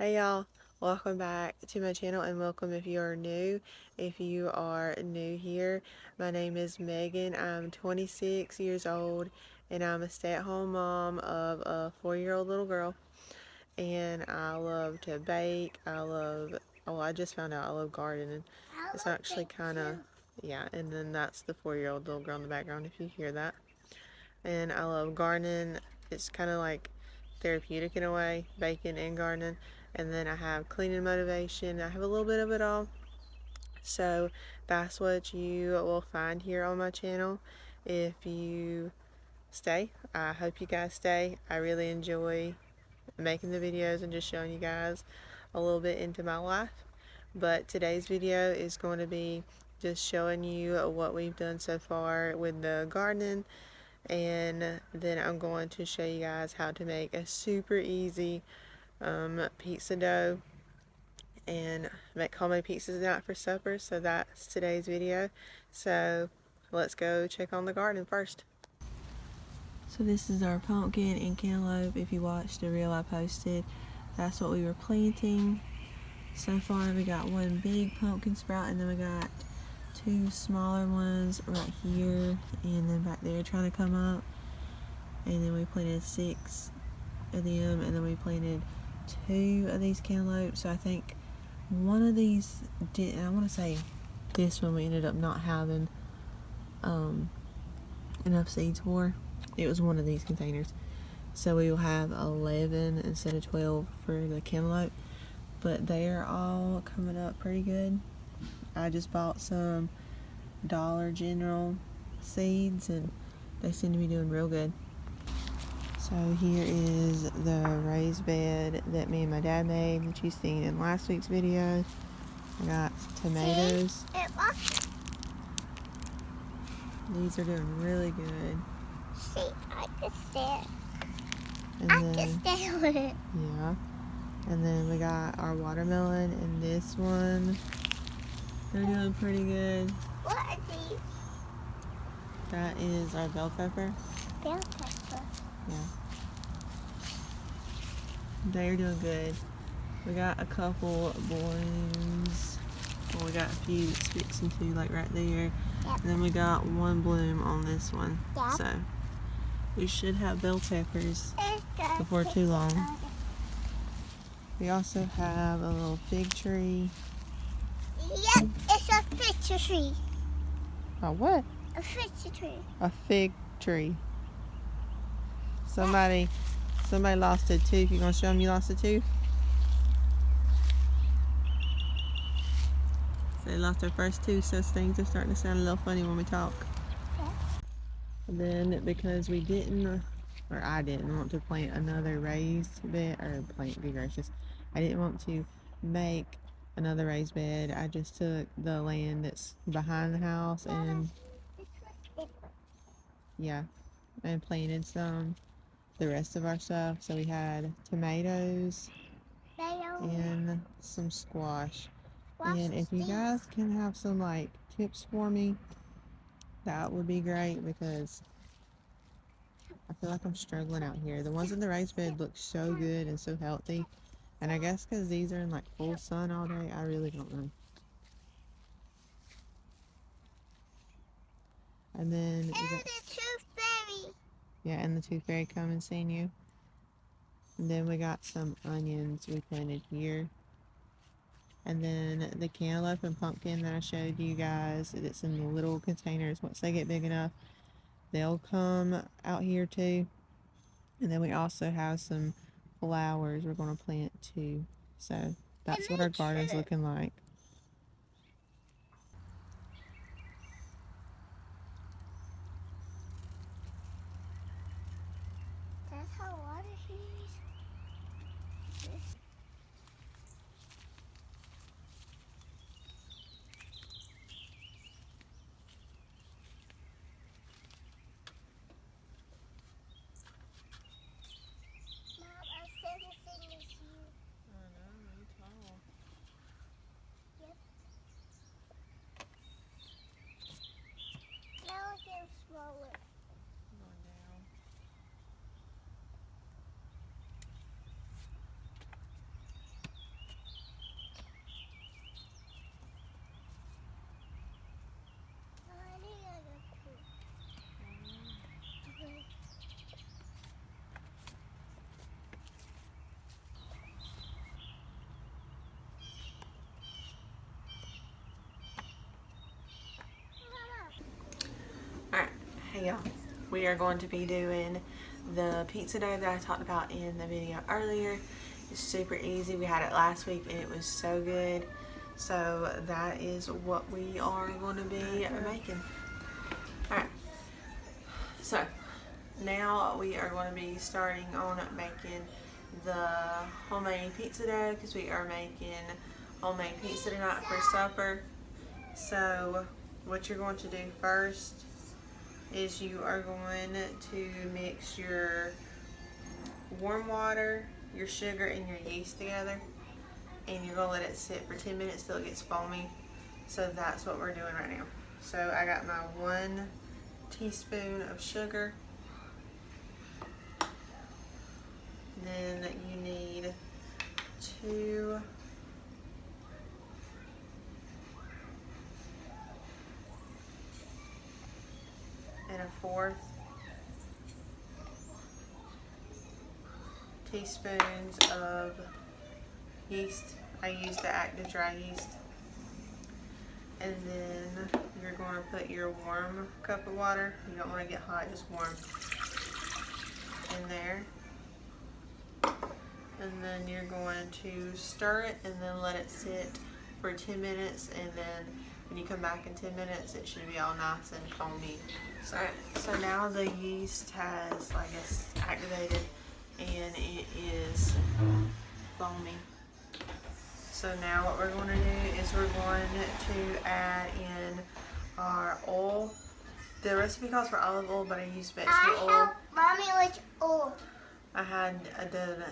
Hey y'all, welcome back to my channel and welcome if you are new. If you are new here, my name is Megan. I'm 26 years old and I'm a stay-at-home mom of a 4-year-old little girl. And I love to bake. I just found out I love gardening. It's actually kind of, yeah, and then that's the 4-year-old little girl in the background if you hear that. And I love gardening. It's kind of like therapeutic in a way, baking and gardening. And then I have cleaning motivation. I have a little bit of it all. So that's what you will find here on my channel if you stay. I hope you guys stay. I really enjoy making the videos and just showing you guys a little bit into my life. But today's video is going to be just showing you what we've done so far with the gardening, and then I'm going to show you guys how to make a super easy pizza dough and make homemade pizzas tonight for supper. So that's today's video. So let's go check on the garden first. So this is our pumpkin and cantaloupe. If you watched the reel I posted, that's what we were planting. So far we got one big pumpkin sprout, and then we got two smaller ones right here and then back there trying to come up. And then we planted 6 of them, and then we planted 2 of these cantaloupes. So I think one of these did, I want to say this one we ended up not having enough seeds for. It was one of these containers. So we will have 11 instead of 12 for the cantaloupe. But they are all coming up pretty good. I just bought some Dollar General seeds and they seem to be doing real good. So here is the raised bed that me and my dad made that you seen in last week's video. I got tomatoes. These are doing really good. See, I can stand. And I then, can stand with it. yeah. And then we got our watermelon and this one. They're doing pretty good. What are these? That is our bell pepper. Bell pepper. Yeah. They're doing good. We got a couple blooms. Well, we got a few that's fixing to, like right there. Yep. And then we got one bloom on this one. Yep. So we should have bell peppers before too long. We also have a little fig tree. Yep, it's a fig tree. A what? A fig tree. A fig tree. Somebody lost a tooth. You gonna show them you lost a tooth? So they lost their first tooth, so things are starting to sound a little funny when we talk. Yeah. And then because we didn't, or I didn't want to plant another raised bed, or plant, be gracious, I didn't want to make another raised bed. I just took the land that's behind the house and yeah, and planted the rest of our stuff. So we had tomatoes and some squash. And if you guys can have some like tips for me, that would be great, because I feel like I'm struggling out here. The ones in the raised bed look so good and so healthy. And I guess because these are in like full sun all day, I really don't know. And then we got, the tooth fairy. yeah, and the tooth fairy come and seen you. And then we got some onions we planted here. And then the cantaloupe and pumpkin that I showed you guys, it's in the little containers. Once they get big enough, they'll come out here too. And then we also have some flowers we're going to plant too. So that's what our garden's looking like. That's how water is. Mom, I said the same as you. I know, you're tall. Yep. Now it gets smaller. Going down. Hey y'all, we are going to be doing the pizza dough that I talked about in the video earlier. It's super easy. We had it last week and it was so good. So that is what we are going to be making. Alright, so now we are going to be starting on making the homemade pizza dough because we are making homemade pizza tonight for supper. So what you're going to do first is you are going to mix your warm water, your sugar, and your yeast together, and you're going to let it sit for 10 minutes till it gets foamy. So that's what we're doing right now. So I got my 1 teaspoon of sugar. Then you need 2 1/4 teaspoons of yeast. I use the active dry yeast. And then you're going to put your warm cup of water. You don't want to get hot, just warm. In there. And then you're going to stir it and then let it sit for 10 minutes, and then when you come back in 10 minutes it should be all nice and foamy. So now the yeast has, I guess, activated and it is foamy. So now what we're going to do is we're going to add in our oil. The recipe calls for olive oil, but I used vegetable oil. I helped Mommy with oil. I had done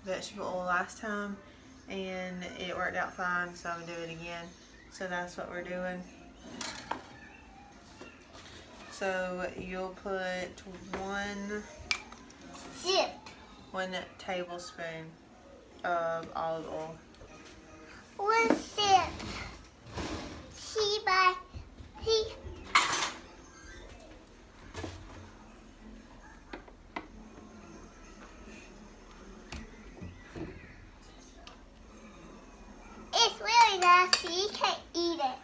vegetable oil last time and it worked out fine, so I'm gonna do it again. So that's what we're doing. So you'll put 1 tablespoon of olive oil. 1 sip. See. It's really nasty. You can't eat it.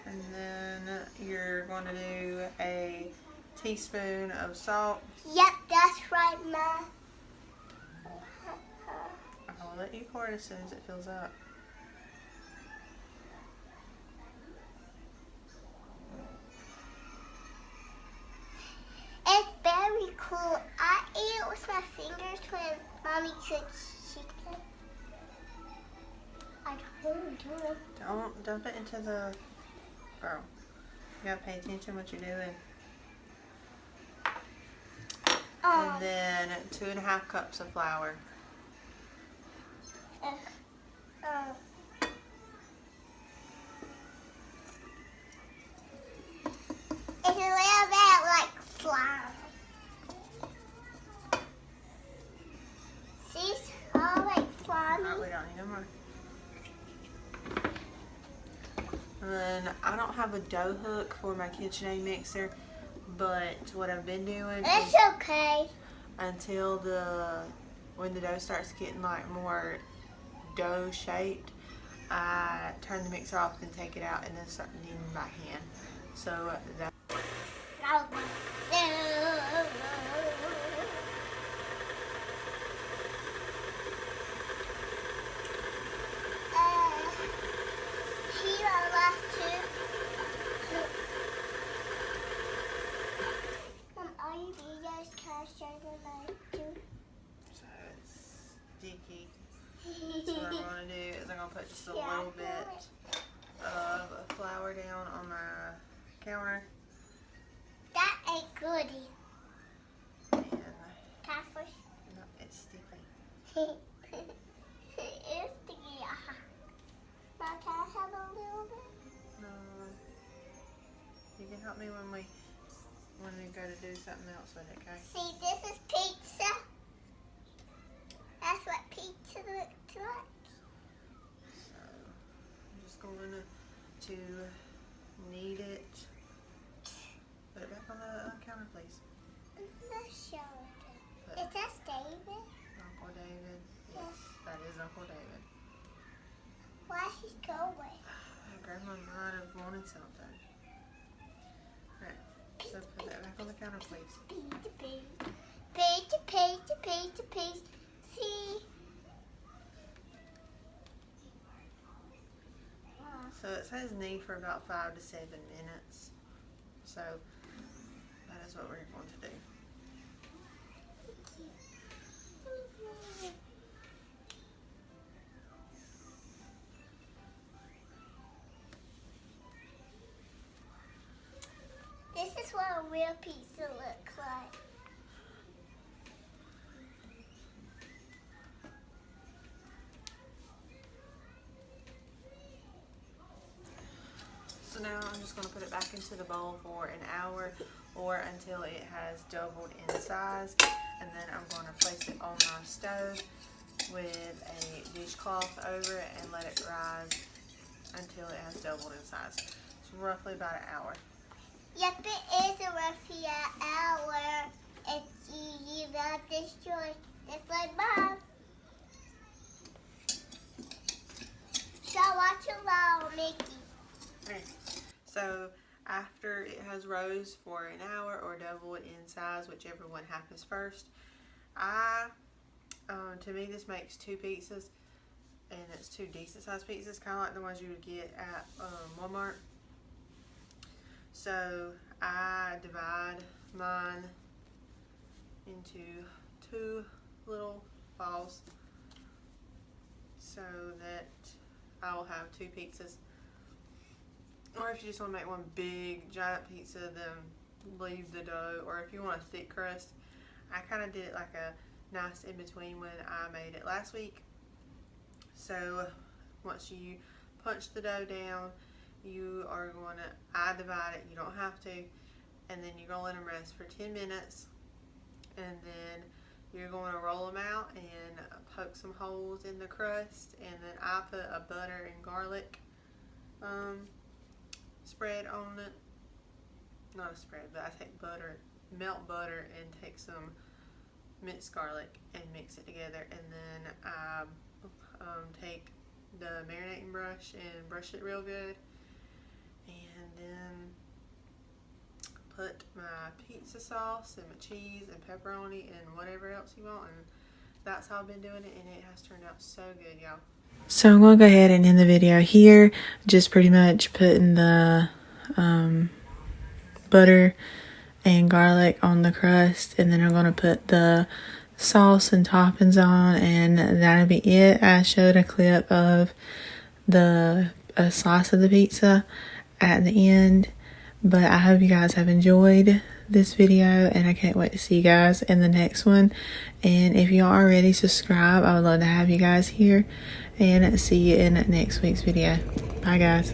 And then you're going to do a teaspoon of salt. Yep, that's right, Ma. I'll let you pour it as soon as it fills up. It's very cool. I ate it with my fingers when Mommy cooked chicken. I totally do it. Don't dump it into the bowl. You gotta pay attention what you're doing. And then 2.5 cups of flour. It's a little bit like flour. See, it's all like flour. Alright, we don't need no more. And then I don't have a dough hook for my KitchenAid mixer, but what I've been doing It's is okay. until when the dough starts getting like more dough shaped, I turn the mixer off and take it out and then start kneading by hand. So that. Here are last 2. Mom, all you videos can show them like too. So it's sticky. So what I'm going to do is I'm going to put just a little bit of flour down on my counter. That ain't goody. And Catfish. no, it's sticky. It's sticky. Mom, can I have a little bit? No, you can help me when we go to do something else with it, okay? See, this is pizza. That's what pizza looks like. So I'm just going to knead it. Put it back on the counter, please. Let's show Put it. Is that David? Uncle David. Yes, that is Uncle David. Why he's going? Grandma might have wanted something. Alright, on the counter, please. Page. See? So it says knee for about 5 to 7 minutes. So that is what we're going to do. This is what a real pizza looks like. So now I'm just going to put it back into the bowl for an hour or until it has doubled in size. And then I'm going to place it on my stove with a dishcloth over it and let it rise until it has doubled in size. It's roughly about an hour. Yep, it is a roughly hour. It's easy to destroy. Just like Bob. So watch along, Mickey. Okay. So after it has rose for an hour or doubled in size, whichever one happens first, to me this makes 2 pizzas, and it's 2 decent sized pizzas, kind of like the ones you would get at Walmart. So I divide mine into 2 little balls so that I will have 2 pizzas. Or if you just want to make one big giant pizza, then leave the dough. Or if you want a thick crust, I kind of did it like a nice in between when I made it last week. So once you punch the dough down, you are going to, I divide it, you don't have to, and then you're going to let them rest for 10 minutes, and then you're going to roll them out and poke some holes in the crust, and then I put a butter and garlic spread on it. Not a spread, but I take butter, melt butter, and take some minced garlic and mix it together, and then I take the marinating brush and brush it real good, and then put my pizza sauce and my cheese and pepperoni and whatever else you want, and that's how I've been doing it, and it has turned out so good, y'all. So I'm going to go ahead and end the video here, just pretty much putting the butter and garlic on the crust, and then I'm going to put the sauce and toppings on, and that'll be it. I showed a clip of a slice of the pizza at the end, but I hope you guys have enjoyed this video, and I can't wait to see you guys in the next one. And if you are already subscribed, I would love to have you guys here, and see you in next week's video. Bye guys.